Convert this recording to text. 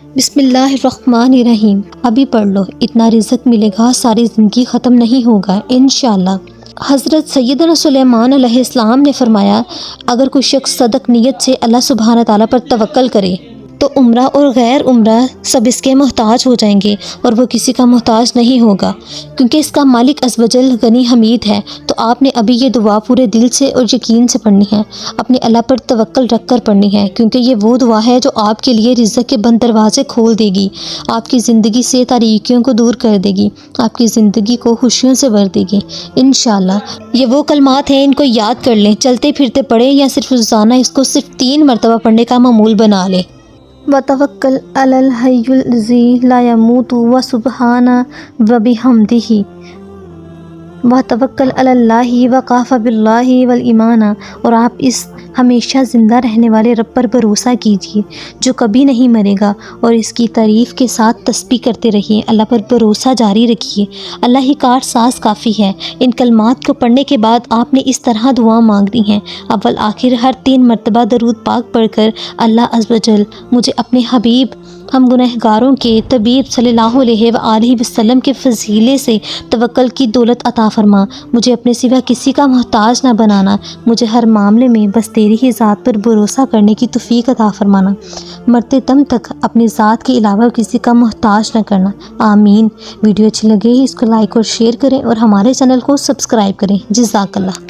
بسم اللہ الرحمن الرحیم۔ ابھی پڑھ لو، اتنا رزق ملے گا ساری زندگی ختم نہیں ہوگا انشاءاللہ۔ حضرت سیدنا سلیمان علیہ السلام نے فرمایا، اگر کوئی شخص صدق نیت سے اللہ سبحانہ تعالیٰ پر توکل کرے تو عمرہ اور غیر عمرہ سب اس کے محتاج ہو جائیں گے اور وہ کسی کا محتاج نہیں ہوگا، کیونکہ اس کا مالک عز و جل غنی حمید ہے۔ تو آپ نے ابھی یہ دعا پورے دل سے اور یقین سے پڑھنی ہے، اپنے اللہ پر توکل رکھ کر پڑھنی ہے، کیونکہ یہ وہ دعا ہے جو آپ کے لیے رزق کے بند دروازے کھول دے گی، آپ کی زندگی سے تاریکیوں کو دور کر دے گی، آپ کی زندگی کو خوشیوں سے بھر دے گی انشاءاللہ۔ یہ وہ کلمات ہیں، ان کو یاد کر لیں، چلتے پھرتے پڑھیں یا صرف روزانہ اس کو صرف 3 مرتبہ پڑھنے کا معمول بنا لیں۔ وَتَوَكَّلْ عَلَى الْحَيِّ الَّذِي لَا يَمُوتُ وَسُبْحَانَهُ وَبِحَمْدِهِ وَتَوَكَّلْ عَلَى اللَّهِ وَكَفَى بِاللَّهِ وَالْإِيمَانَ، اور آپ اس ہمیشہ زندہ رہنے والے رب پر بھروسہ کیجیے جو کبھی نہیں مرے گا، اور اس کی تعریف کے ساتھ تسبیح کرتے رہیے، اللہ پر بھروسہ جاری رکھیے، اللہ ہی کار ساز کافی ہے۔ ان کلمات کو پڑھنے کے بعد آپ نے اس طرح دعا مانگنی ہے، اول آخر ہر 3 مرتبہ درود پاک پڑھ کر، اللہ عز و جل مجھے اپنے حبیب ہم گنہگاروں کے طبیب صلی اللہ علیہ وآلہ وسلم کے فضیلے سے توکل کی دولت عطا فرما، مجھے اپنے سوا کسی کا محتاج نہ بنانا، مجھے ہر معاملے میں بس تیری ہی ذات پر بھروسہ کرنے کی توفیق عطا فرمانا، مرتے دم تک اپنی ذات کے علاوہ کسی کا محتاج نہ کرنا، آمین۔ ویڈیو اچھی لگے اس کو لائک اور شیئر کریں اور ہمارے چینل کو سبسکرائب کریں۔ جزاک اللہ۔